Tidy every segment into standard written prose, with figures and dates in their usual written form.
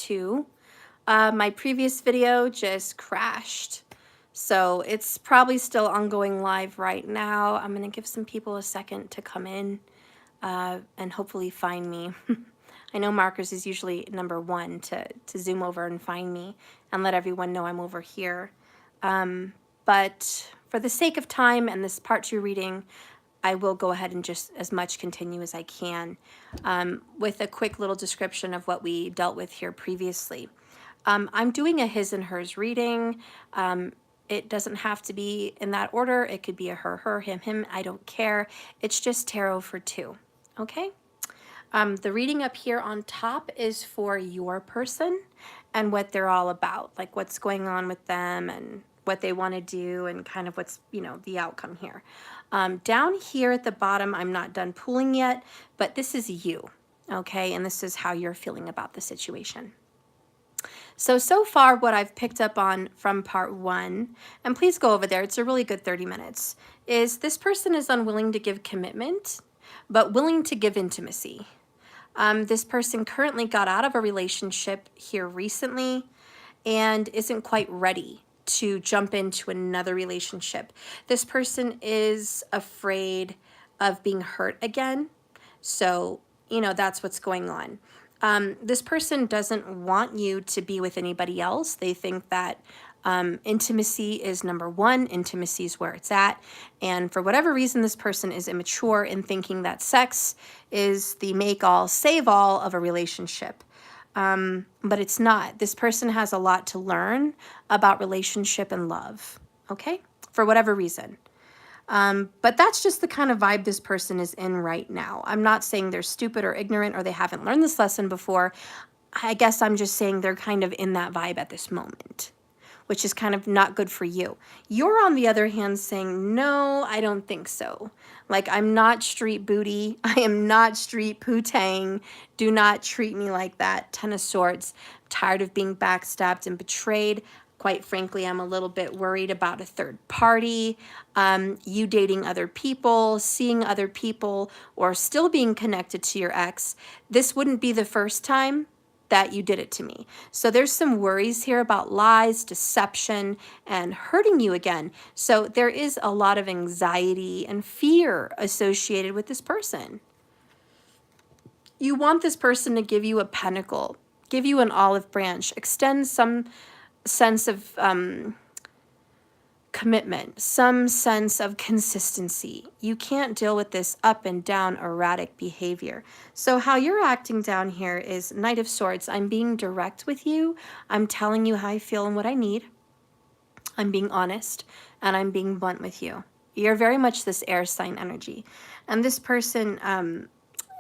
2. My previous video just crashed, so it's probably still ongoing live right now. I'm going to give some people a second to come in and hopefully find me. I know markers is usually number 1 to zoom over and find me and let everyone know I'm over here. But for the sake of time and this part 2 reading, I will go ahead and just as much continue as I can with a quick little description of what we dealt with here previously. I'm doing a his and hers reading. It doesn't have to be in that order. It could be a her, her, him, him. I don't care. It's just tarot for 2. Okay? The reading up here on top is for your person and what they're all about, like what's going on with them and what they want to do and kind of what's, you know, the outcome here. Down here at the bottom, I'm not done pulling yet, but this is you, okay? And this is how you're feeling about the situation. So far what I've picked up on from part 1, and please go over there, it's a really good 30 minutes, is this person is unwilling to give commitment, but willing to give intimacy. This person currently got out of a relationship here recently and isn't quite ready to jump into another relationship. This person is afraid of being hurt again. So, you know, that's what's going on. This person doesn't want you to be with anybody else. They think that intimacy is number 1. Intimacy is where it's at. And for whatever reason, this person is immature in thinking that sex is the make-all, save-all of a relationship. But it's not. This person has a lot to learn about relationship and love, okay? For whatever reason. But that's just the kind of vibe this person is in right now. I'm not saying they're stupid or ignorant or they haven't learned this lesson before. I guess I'm just saying they're kind of in that vibe at this moment, which is kind of not good for you. You're on the other hand saying, no, I don't think so. Like, I'm not street booty. I am not street poo-tang. Do not treat me like that. 10 of Swords. I'm tired of being backstabbed and betrayed. Quite frankly, I'm a little bit worried about a third party, you dating other people, seeing other people, or still being connected to your ex. This wouldn't be the first time that you did it to me. So there's some worries here about lies, deception, and hurting you again. So there is a lot of anxiety and fear associated with this person. You want this person to give you a pentacle, give you an olive branch, extend some sense of commitment, some sense of consistency. You can't deal with this up and down erratic behavior. So how you're acting down here is Knight of Swords. I'm being direct with you. I'm telling you how I feel and what I need. I'm being honest and I'm being blunt with you. You're very much this air sign energy. And this person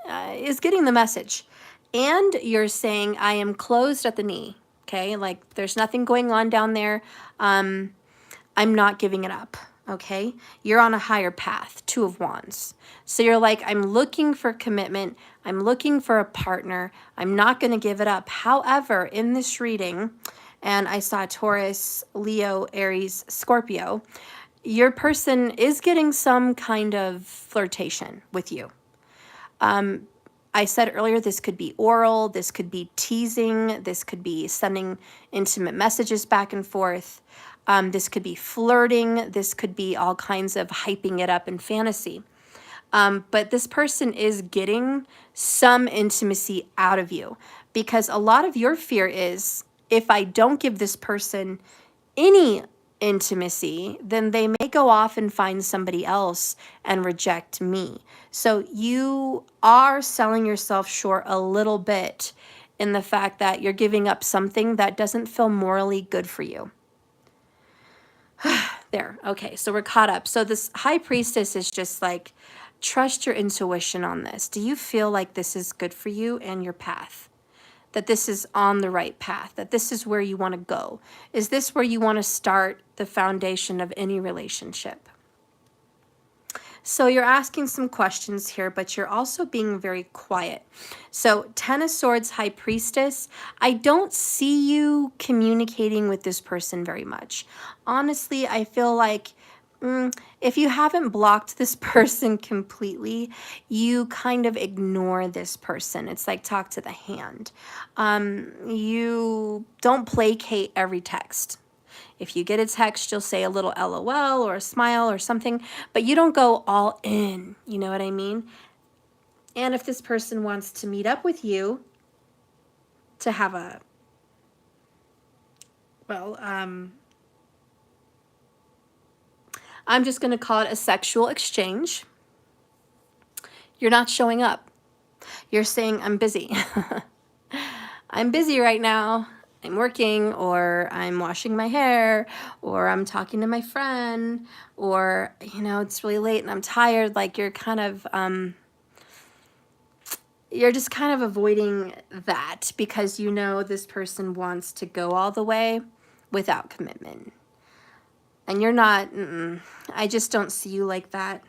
is getting the message. And you're saying, I am closed at the knee. Okay, like there's nothing going on down there. I'm not giving it up. Okay, you're on a higher path. 2 of Wands. So you're like, I'm looking for commitment. I'm looking for a partner. I'm not going to give it up. However, in this reading, and I saw Taurus, Leo, Aries, Scorpio, your person is getting some kind of flirtation with you. I said earlier, this could be oral, this could be teasing, this could be sending intimate messages back and forth, this could be flirting, this could be all kinds of hyping it up in fantasy. But this person is getting some intimacy out of you because a lot of your fear is, if I don't give this person any intimacy, then they may go off and find somebody else and reject me. So you are selling yourself short a little bit in the fact that you're giving up something that doesn't feel morally good for you. There. Okay, so we're caught up. So this High Priestess is just like, trust your intuition on this. Do you feel like this is good for you and your path? That this is on the right path, that this is where you want to go? Is this where you want to start the foundation of any relationship? So you're asking some questions here, but you're also being very quiet. So 10 of Swords, High Priestess, I don't see you communicating with this person very much. Honestly, I feel like If you haven't blocked this person completely, you kind of ignore this person. It's like talk to the hand. You don't placate every text. If you get a text, you'll say a little LOL or a smile or something, but you don't go all in. You know what I mean? And if this person wants to meet up with you to have a, well, I'm just going to call it a sexual exchange. You're not showing up. You're saying, I'm busy. I'm busy right now. I'm working, or I'm washing my hair, or I'm talking to my friend, or, you know, it's really late and I'm tired. Like you're kind of, you're just kind of avoiding that because you know this person wants to go all the way without commitment. And you're not, I just don't see you like that,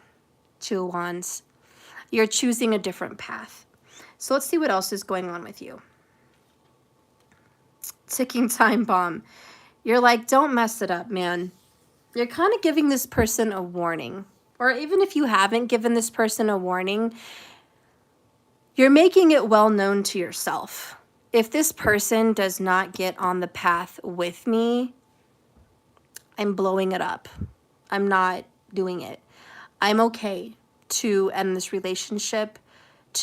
Two of Wands. You're choosing a different path. So let's see what else is going on with you. Ticking time bomb. You're like, don't mess it up, man. You're kind of giving this person a warning. Or even if you haven't given this person a warning, you're making it well known to yourself. If this person does not get on the path with me, I'm blowing it up. I'm not doing it. I'm okay to end this relationship.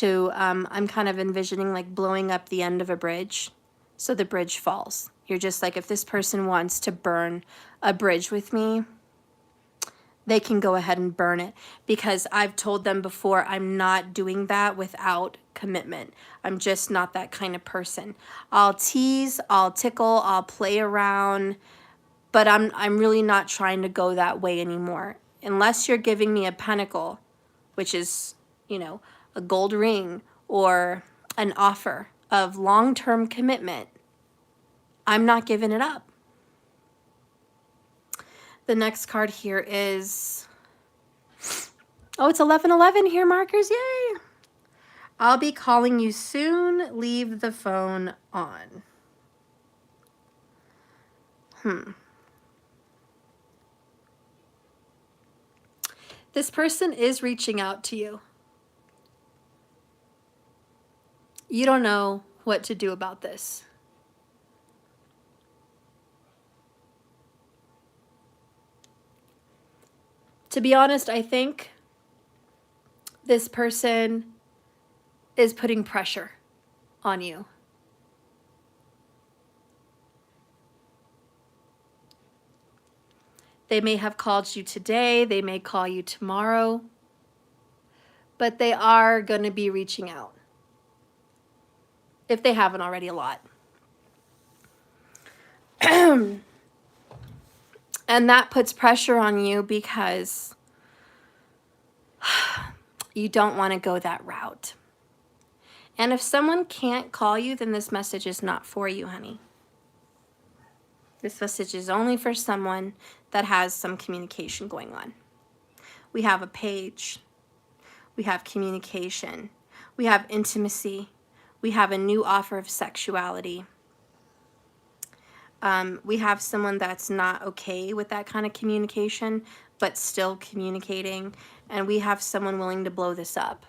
I'm kind of envisioning like blowing up the end of a bridge so the bridge falls. You're just like, if this person wants to burn a bridge with me, they can go ahead and burn it, because I've told them before, I'm not doing that without commitment. I'm just not that kind of person. I'll tease, I'll tickle, I'll play around, but I'm really not trying to go that way anymore. Unless you're giving me a pentacle, which is, you know, a gold ring or an offer of long-term commitment, I'm not giving it up. The next card here is, oh, it's 11:11 here, markers. Yay! I'll be calling you soon. Leave the phone on. This person is reaching out to you. You don't know what to do about this. To be honest, I think this person is putting pressure on you. They may have called you today, they may call you tomorrow, but they are going to be reaching out. If they haven't already, a lot. And that puts pressure on you because you don't want to go that route. And if someone can't call you, then this message is not for you, honey. This message is only for someone that has some communication going on. We have a page. We have communication. We have intimacy. We have a new offer of sexuality. We have someone that's not okay with that kind of communication, but still communicating. And we have someone willing to blow this up.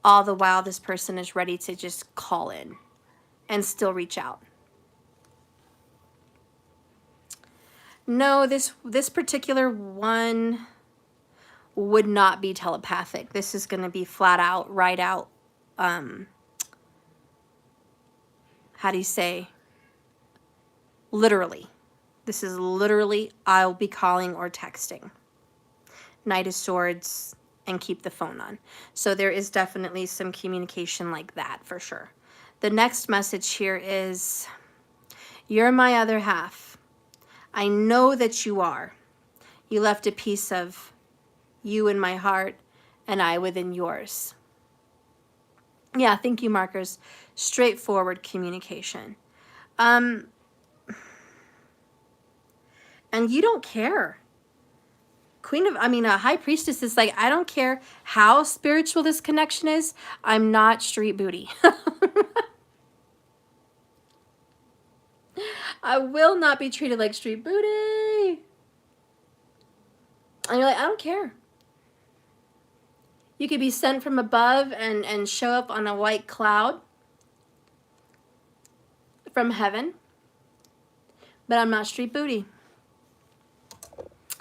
All the while, this person is ready to just call in and still reach out. No, this particular one would not be telepathic. This is going to be flat out, right out, how do you say, literally. This is literally, I'll be calling or texting. Knight of Swords, and keep the phone on. So there is definitely some communication like that for sure. The next message here is, you're my other half. I know that you are. You left a piece of you in my heart and I within yours. Yeah, thank you, markers. Straightforward communication. And you don't care. High priestess is like, I don't care how spiritual this connection is. I'm not street booty. I will not be treated like street booty. And you're like, I don't care. You could be sent from above and show up on a white cloud from heaven, but I'm not street booty.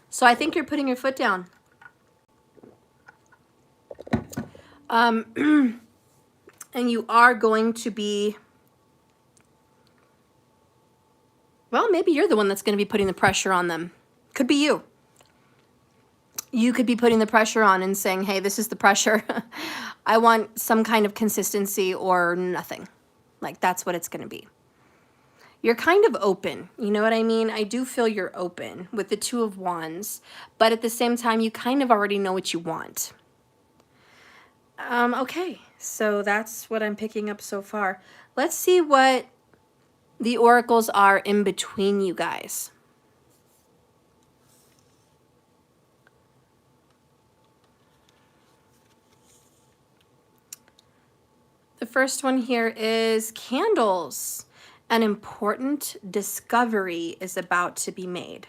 So I think you're putting your foot down. And you are going to be, well, maybe you're the one that's going to be putting the pressure on them. Could be you. You could be putting the pressure on and saying, hey, this is the pressure. I want some kind of consistency or nothing. Like, that's what it's going to be. You're kind of open. You know what I mean? I do feel you're open with the Two of Wands, but at the same time, you kind of already know what you want. Okay, so that's what I'm picking up so far. Let's see what the oracles are in between you guys. The first one here is candles. An important discovery is about to be made.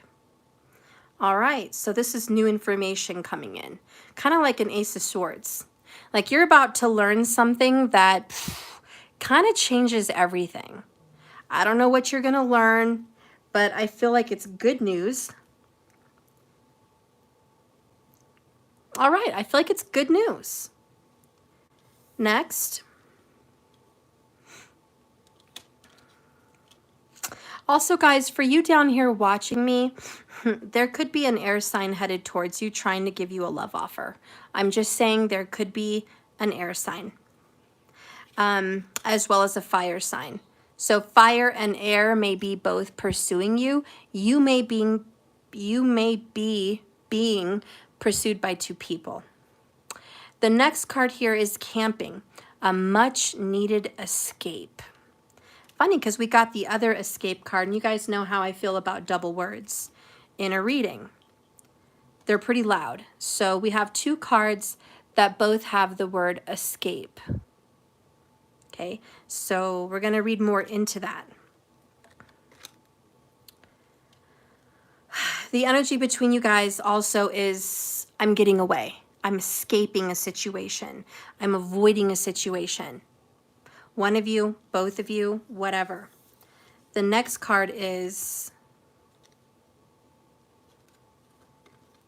All right, so this is new information coming in. Kind of like an Ace of Swords. Like you're about to learn something that kind of changes everything. I don't know what you're going to learn, but I feel like it's good news. All right, I feel like it's good news. Next. Also, guys, for you down here watching me, there could be an air sign headed towards you trying to give you a love offer. I'm just saying there could be an air sign, as well as a fire sign. So fire and air may be both pursuing you. You may be being pursued by two people. The next card here is camping, a much needed escape. Funny, because we got the other escape card, and you guys know how I feel about double words in a reading. They're pretty loud. So we have two cards that both have the word escape. Okay, so we're going to read more into that. The energy between you guys also is, I'm getting away. I'm escaping a situation. I'm avoiding a situation. One of you, both of you, whatever. The next card is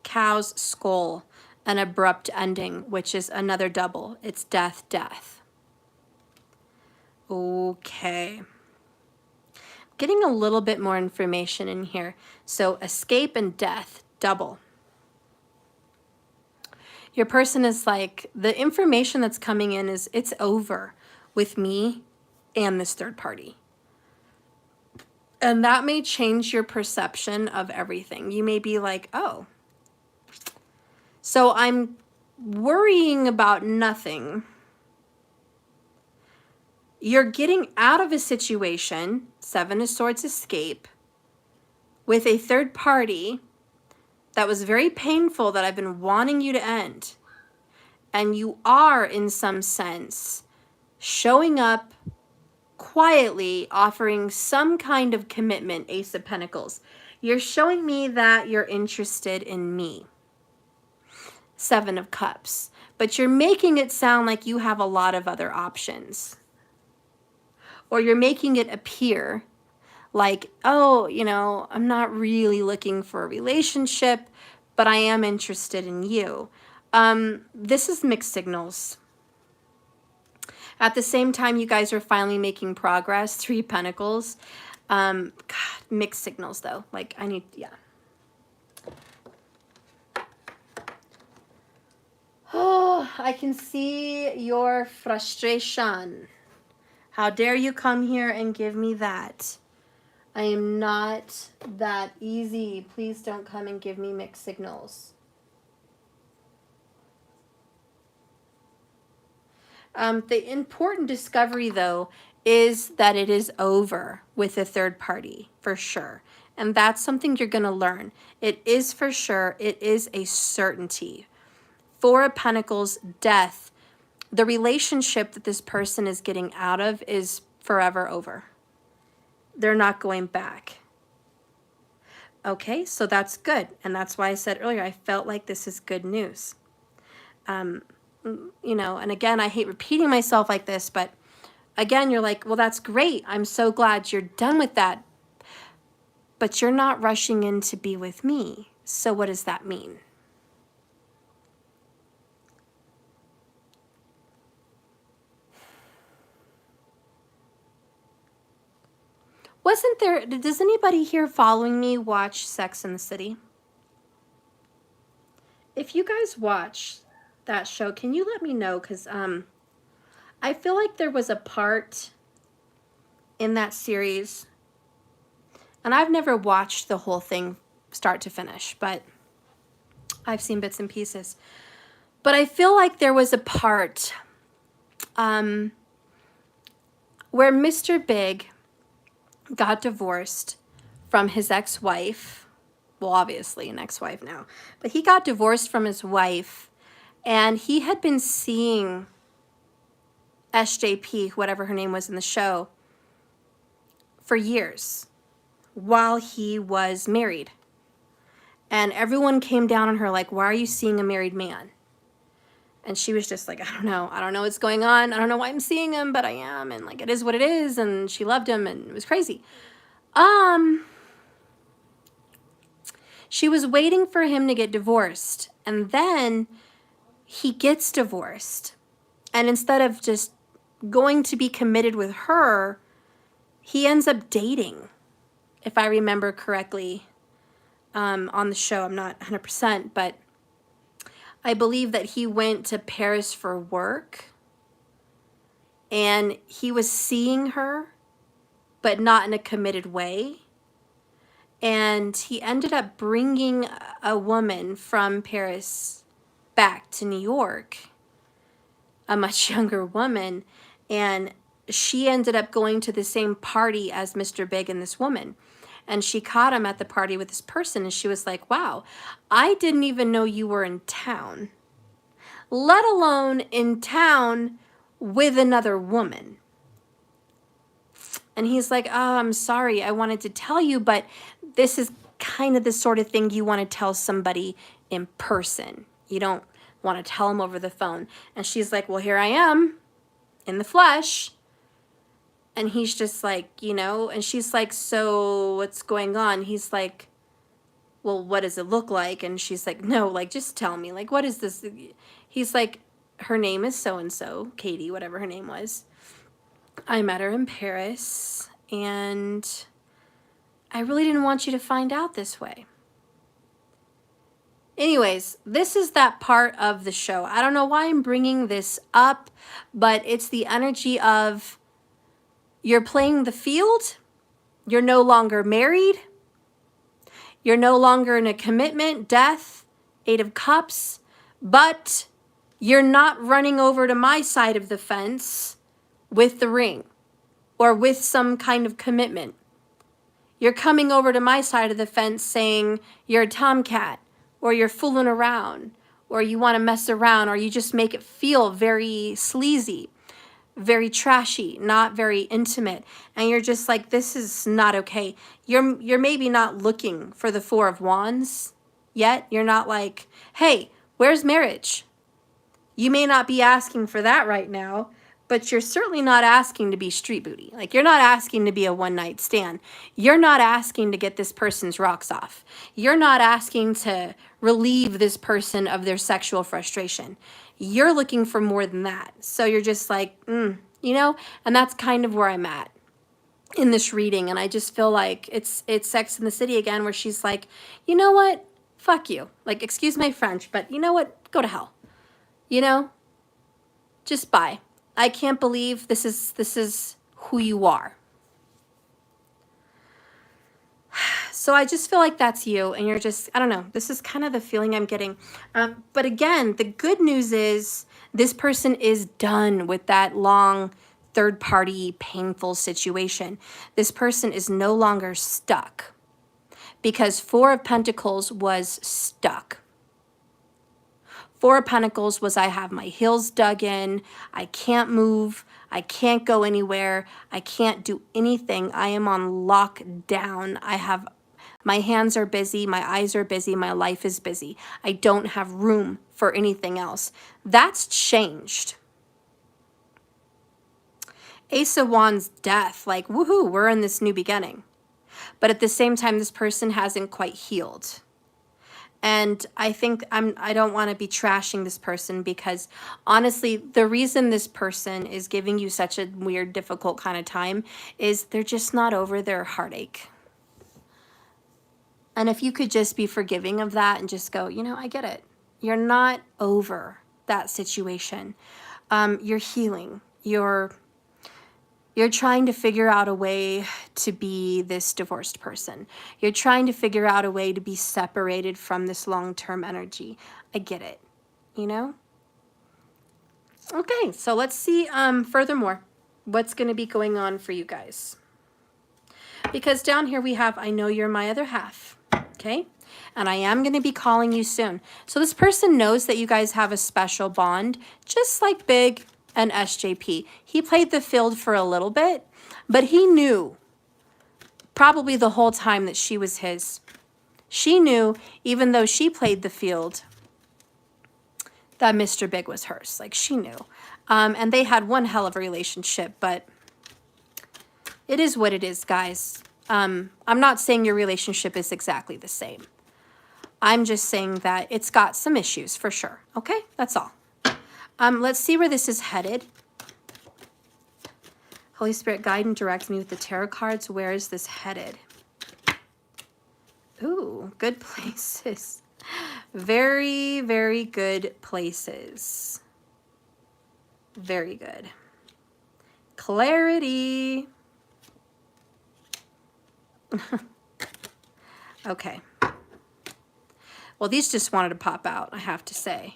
Cow's Skull, an abrupt ending, which is another double. It's death, death. Okay. Getting a little bit more information in here. So escape and death, double. Your person is like, the information that's coming in is it's over with me and this third party. And that may change your perception of everything. You may be like, oh, so I'm worrying about nothing. You're getting out of a situation, Seven of Swords escape, with a third party that was very painful that I've been wanting you to end. And you are, in some sense, showing up quietly, offering some kind of commitment, Ace of Pentacles. You're showing me that you're interested in me. Seven of Cups. But you're making it sound like you have a lot of other options. Or you're making it appear like, oh, you know, I'm not really looking for a relationship, but I am interested in you. This is mixed signals. At the same time, you guys are finally making progress. Three of Pentacles. God, mixed signals though. Like I need, yeah. Oh, I can see your frustration. How dare you come here and give me that? I am not that easy. Please don't come and give me mixed signals. The important discovery, though, is that it is over with a third party, for sure. And that's something you're going to learn. It is for sure. It is a certainty. Four of Pentacles, death. The relationship that this person is getting out of is forever over. They're not going back. Okay, so that's good. And that's why I said earlier, I felt like this is good news. You know, and again, I hate repeating myself like this, but again, you're like, well, that's great. I'm so glad you're done with that. But you're not rushing in to be with me. So what does that mean? Wasn't there, does anybody here following me watch Sex and the City? If you guys watch that show, can you let me know? Because I feel like there was a part in that series, and I've never watched the whole thing start to finish, but I've seen bits and pieces. But I feel like there was a part where Mr. Big got divorced from his ex-wife. Well, obviously an ex-wife now, but he got divorced from his wife, and he had been seeing SJP, whatever her name was in the show, for years while he was married. And everyone came down on her like, why are you seeing a married man? And she was just like, I don't know what's going on. I don't know why I'm seeing him, but I am. And like, it is what it is. And she loved him, and it was crazy. She was waiting for him to get divorced. And then he gets divorced. And instead of just going to be committed with her, he ends up dating, if I remember correctly, on the show. I'm not 100%, but I believe that he went to Paris for work, and he was seeing her, but not in a committed way. And he ended up bringing a woman from Paris back to New York, a much younger woman, and she ended up going to the same party as Mr. Big and this woman. And she caught him at the party with this person, and she was like, wow, I didn't even know you were in town, let alone in town with another woman. And he's like, oh, I'm sorry, I wanted to tell you, but this is kind of the sort of thing you want to tell somebody in person. You don't want to tell them over the phone. And she's like, well, here I am in the flesh. And he's just like, you know, and she's like, so what's going on? He's like, well, what does it look like? And she's like, no, like, just tell me, like, what is this? He's like, her name is so-and-so, Katie, whatever her name was. I met her in Paris, and I really didn't want you to find out this way. Anyways, this is that part of the show. I don't know why I'm bringing this up, but it's the energy of, you're playing the field, you're no longer married, you're no longer in a commitment, death, 8 of Cups, but you're not running over to my side of the fence with the ring or with some kind of commitment. You're coming over to my side of the fence saying you're a tomcat, or you're fooling around, or you want to mess around, or you just make it feel very sleazy, very trashy, not very intimate. And you're just like, this is not okay. You're maybe not looking for the 4 of Wands yet. You're not like, hey, where's marriage? You may not be asking for that right now, but you're certainly not asking to be street booty. Like, you're not asking to be a one-night stand. You're not asking to get this person's rocks off. You're not asking to relieve this person of their sexual frustration. You're looking for more than that. So you're just like, you know, and that's kind of where I'm at in this reading. And I just feel like it's Sex in the City again, where she's like, you know what? Fuck you. Like, excuse my French, but you know what? Go to hell. You know? Just bye. I can't believe this is who you are. So I just feel like that's you, and you're just, I don't know, this is kind of the feeling I'm getting. But again, the good news is this person is done with that long, third-party, painful situation. This person is no longer stuck, because 4 of Pentacles was stuck. 4 of Pentacles was, I have my heels dug in, I can't move, I can't go anywhere, I can't do anything, I am on lockdown, I have My hands are busy. My eyes are busy. My life is busy. I don't have room for anything else. That's changed. Ace of Wands, death, like, woohoo, we're in this new beginning. But at the same time, this person hasn't quite healed. And I think I don't want to be trashing this person, because honestly, the reason this person is giving you such a weird, difficult kind of time is they're just not over their heartache. And if you could just be forgiving of that and just go, you know, I get it. You're not over that situation. You're healing. You're trying to figure out a way to be this divorced person. You're trying to figure out a way to be separated from this long-term energy. I get it, you know? Okay, so let's see furthermore what's going to be going on for you guys. Because down here we have, I know you're my other half, okay? And I am going to be calling you soon. So this person knows that you guys have a special bond, just like Big and SJP. He played the field for a little bit, but he knew probably the whole time that she was his. She knew, even though she played the field, that Mr. Big was hers. Like, she knew. And they had one hell of a relationship, but it is what it is, guys. I'm not saying your relationship is exactly the same. I'm just saying that it's got some issues for sure. Okay, that's all. Let's see where this is headed. Holy Spirit, guide and direct me with the tarot cards. Where is this headed? Ooh, good places. Very, very good places. Very good. Clarity. Okay. Well, these just wanted to pop out, I have to say.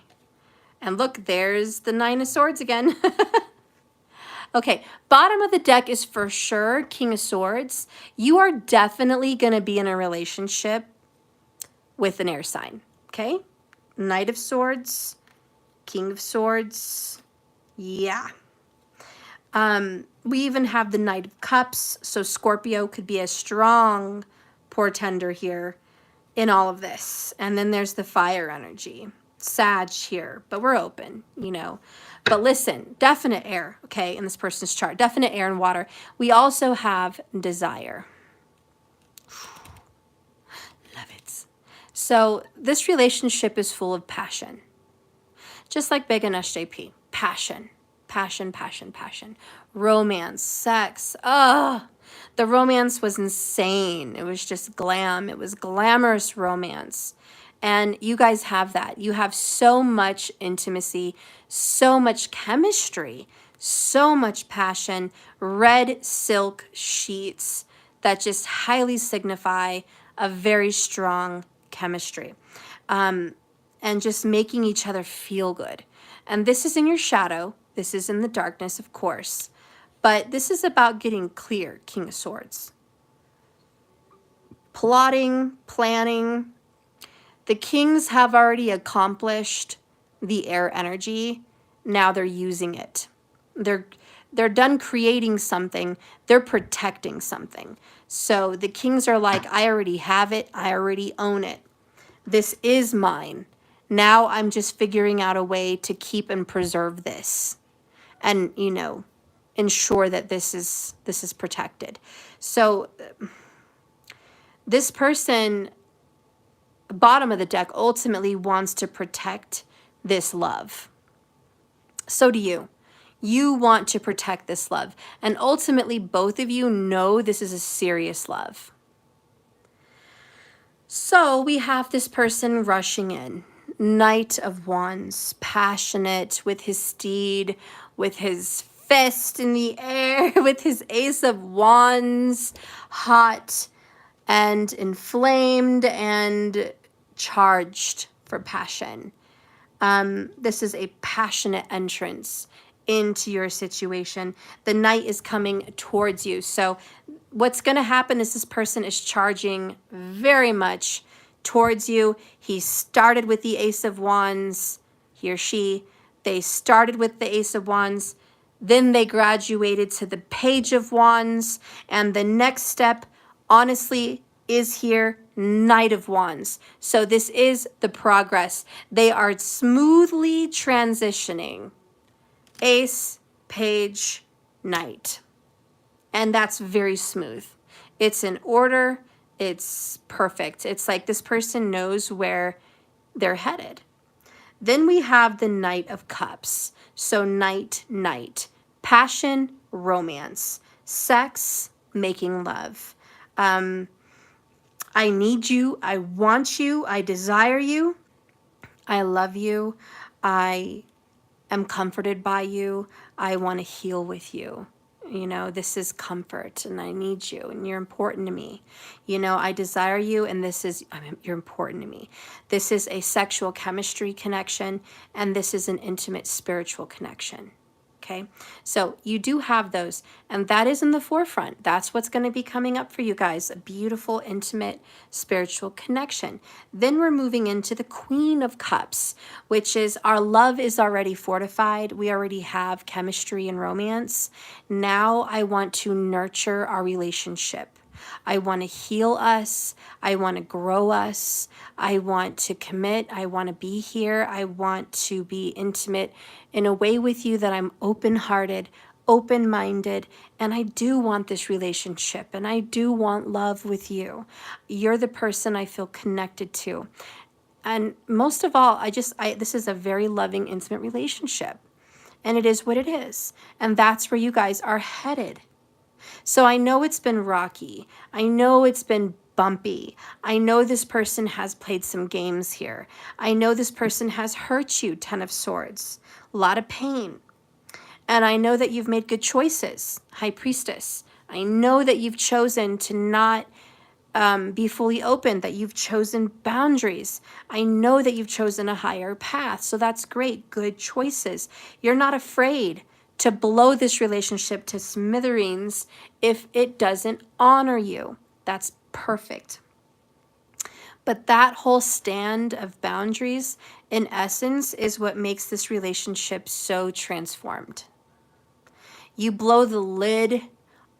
And look, there's the Nine of Swords again. Okay, bottom of the deck is for sure King of Swords. You are definitely going to be in a relationship with an air sign, okay? Knight of Swords, King of Swords, yeah. We even have the Knight of Cups, so Scorpio could be a strong portender here in all of this. And then there's the fire energy. Sag here, but we're open, you know. But listen, definite air, okay, in this person's chart. Definite air and water. We also have desire. Love it. So this relationship is full of passion. Just like Big and SJP. Passion. Passion, passion, passion. Romance, sex. Oh, the romance was insane. It was just glam. It was glamorous romance. And you guys have that. You have so much intimacy, so much chemistry, so much passion, red silk sheets that just highly signify a very strong chemistry. And just making each other feel good. And this is in your shadow. This is in the darkness, of course. But this is about getting clear, King of Swords. Plotting, planning. The kings have already accomplished the air energy. Now they're using it. They're done creating something. They're protecting something. So the kings are like, I already have it. I already own it. This is mine. Now I'm just figuring out a way to keep and preserve this. And, you know, ensure that this is protected. So this person, bottom of the deck, ultimately wants to protect this love. So do you. You want to protect this love. And ultimately, both of you know this is a serious love. So we have this person rushing in. Knight of Wands, passionate, with his steed, with his fist in the air, with his Ace of Wands, hot and inflamed and charged for passion. This is a passionate entrance into your situation. The Knight is coming towards you. So what's going to happen is this person is charging very much towards you. He started with the Ace of Wands, he or she. They started with the Ace of Wands. Then they graduated to the Page of Wands. And the next step, honestly, is here, Knight of Wands. So this is the progress. They are smoothly transitioning. Ace, Page, Knight. And that's very smooth. It's in order. It's perfect. It's like this person knows where they're headed. Then we have the Knight of Cups. So Knight, Knight. Passion, romance. Sex, making love. I need you. I want you. I desire you. I love you. I am comforted by you. I want to heal with you. You know, this is comfort and I need you and you're important to me. You know, I desire you and this is, you're important to me. This is a sexual chemistry connection and this is an intimate spiritual connection. Okay, so you do have those, and that is in the forefront. That's what's going to be coming up for you guys, a beautiful, intimate, spiritual connection. Then we're moving into the Queen of Cups, which is our love is already fortified. We already have chemistry and romance. Now I want to nurture our relationship. I want to heal us. I want to grow us. I want to commit. I want to be here. I want to be intimate in a way with you that I'm open-hearted, open-minded, and I do want this relationship and I do want love with you. You're the person I feel connected to. And most of all, this is a very loving, intimate relationship. And it is what it is. And that's where you guys are headed. So I know it's been rocky. I know it's been bumpy. I know this person has played some games here. I know this person has hurt you, Ten of Swords. A lot of pain. And I know that you've made good choices, High Priestess. I know that you've chosen to not be fully open, that you've chosen boundaries. I know that you've chosen a higher path. So that's great. Good choices. You're not afraid to blow this relationship to smithereens if it doesn't honor you. That's perfect. But that whole stand of boundaries, in essence, is what makes this relationship so transformed. You blow the lid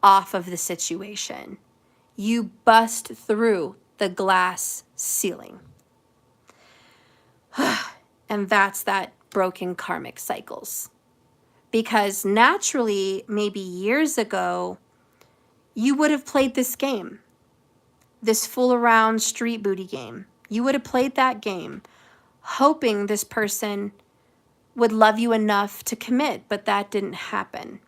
off of the situation. You bust through the glass ceiling. And that's that broken karmic cycles. Because naturally, maybe years ago, you would have played this game, this fool around street booty game. You would have played that game, hoping this person would love you enough to commit, but that didn't happen.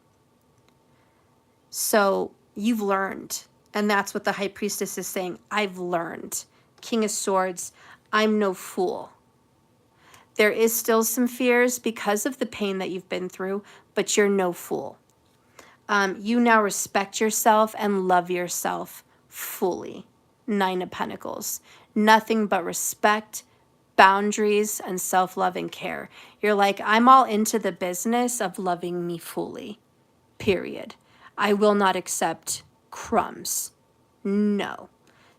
So you've learned, and that's what the High Priestess is saying. I've learned. King of Swords, I'm no fool. There is still some fears because of the pain that you've been through, but you're no fool. You now respect yourself and love yourself fully. Nine of Pentacles. Nothing but respect, boundaries, and self-love and care. You're like, I'm all into the business of loving me fully. Period. I will not accept crumbs. No.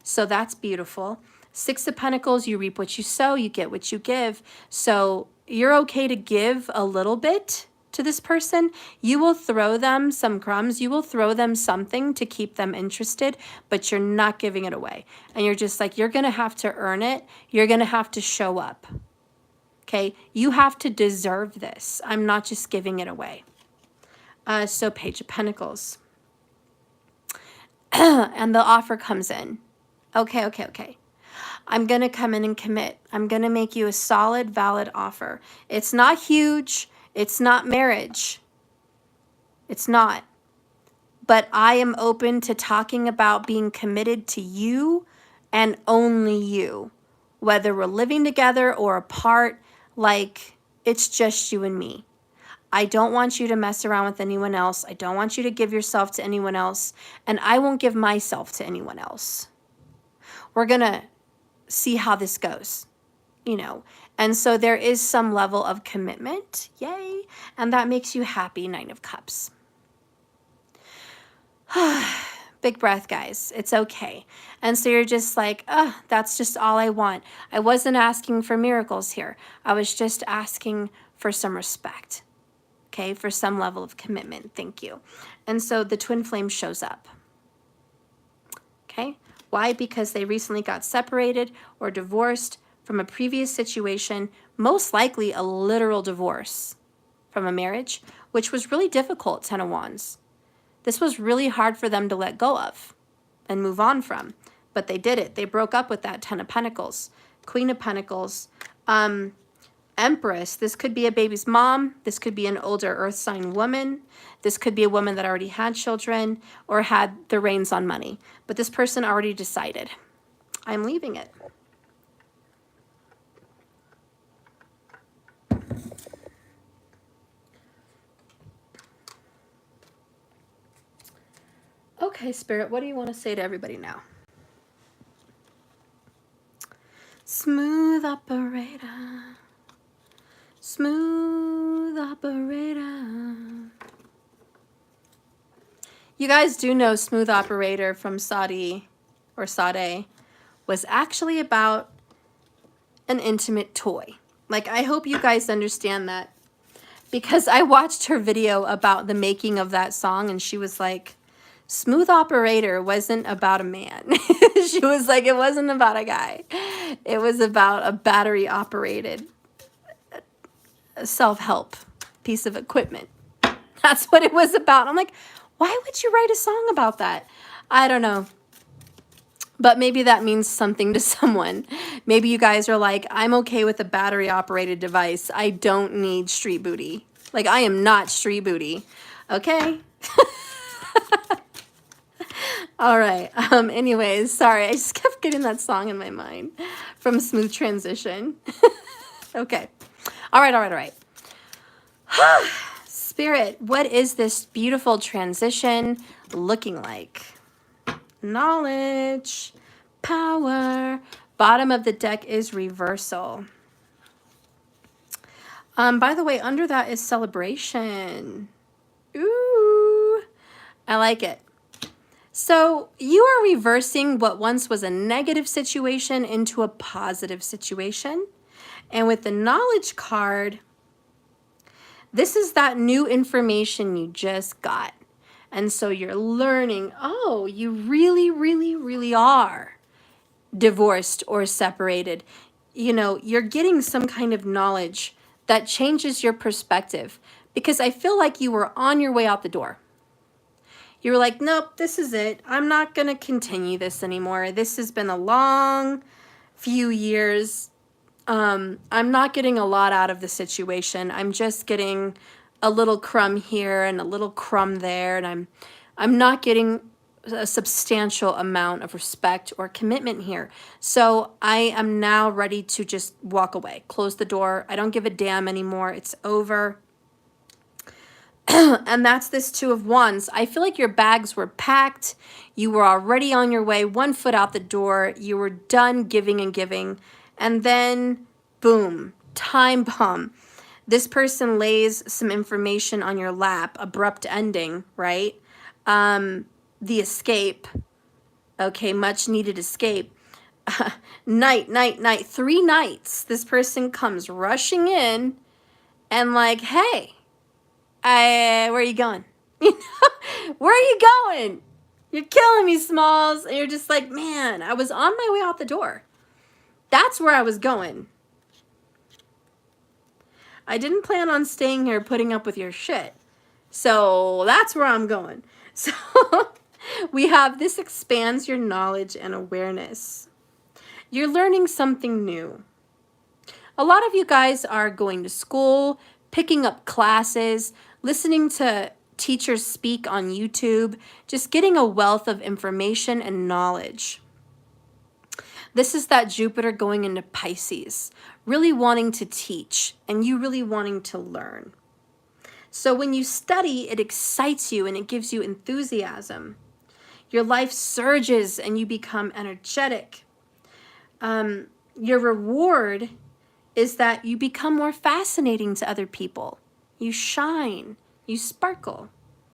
So that's beautiful. Six of Pentacles, you reap what you sow, you get what you give. So you're okay to give a little bit to this person. You will throw them some crumbs. You will throw them something to keep them interested, but you're not giving it away. And you're just like, you're going to have to earn it. You're going to have to show up. Okay? You have to deserve this. I'm not just giving it away. So Page of Pentacles. And the offer comes in. Okay. I'm going to come in and commit. I'm going to make you a solid, valid offer. It's not huge. It's not marriage. It's not. But I am open to talking about being committed to you and only you. Whether we're living together or apart, like it's just you and me. I don't want you to mess around with anyone else. I don't want you to give yourself to anyone else. And I won't give myself to anyone else. We're going to see how this goes, you know. And so there is some level of commitment. Yay. And that makes you happy, Nine of Cups. Big breath, guys. It's okay. And so you're just like, oh, that's just all I want. I wasn't asking for miracles here. I was just asking for some respect. Okay, for some level of commitment. Thank you. And so the twin flame shows up. Okay, Why? Because they recently got separated or divorced from a previous situation, most likely a literal divorce from a marriage, which was really difficult, Ten of Wands. This was really hard for them to let go of and move on from, but they did it. They broke up with that Ten of Pentacles, Queen of Pentacles, Empress. This could be a baby's mom. This could be an older earth sign woman. This could be a woman that already had children or had the reins on money. But this person already decided, I'm leaving it. Okay, Spirit, what do you want to say to everybody now? Smooth operator. Smooth operator. You guys do know Smooth Operator from Saudi or Sade was actually about an intimate toy. Like, I hope you guys understand that, because I watched her video about the making of that song and she was like, Smooth Operator wasn't about a man. She was like, it wasn't about a guy. It was about a battery operated self-help piece of equipment. That's what it was about. I'm like, why would you write a song about that? I don't know. But maybe that means something to someone. Maybe you guys are like, I'm okay with a battery operated device. I don't need street booty. Like, I am not street booty. Okay. All right. Anyways, sorry. I just kept getting that song in my mind from Smooth Transition. Okay. All right. Spirit, what is this beautiful transition looking like? Knowledge, power. Bottom of the deck is reversal. By the way, under that is celebration. Ooh, I like it. So you are reversing what once was a negative situation into a positive situation. And with the knowledge card, this is that new information you just got. And so you're learning, oh, you really are divorced or separated. You know, you're getting some kind of knowledge that changes your perspective, because I feel like you were on your way out the door. You were like, nope, this is it. I'm not going to continue this anymore. This has been a long few years. I'm not getting a lot out of the situation. I'm just getting a little crumb here and a little crumb there, and I'm not getting a substantial amount of respect or commitment here. So I am now ready to just walk away, close the door. I don't give a damn anymore. It's over. And that's this Two of Wands. I feel like your bags were packed. You were already on your way, 1 foot out the door. You were done giving and giving. And then, boom, time bomb. This person lays some information on your lap, abrupt ending, right? The escape, okay, much needed escape. Night, 3 nights. This person comes rushing in and like, hey, where are you going? Where are you going? You're killing me, Smalls. And you're just like, man, I was on my way out the door. That's where I was going. I didn't plan on staying here putting up with your shit. So that's where I'm going. So we have this expands your knowledge and awareness. You're learning something new. A lot of you guys are going to school, picking up classes, listening to teachers speak on YouTube, just getting a wealth of information and knowledge. This is that Jupiter going into Pisces, really wanting to teach and you really wanting to learn. So when you study, it excites you and it gives you enthusiasm. Your life surges and you become energetic. Your reward is that you become more fascinating to other people. You shine, you sparkle.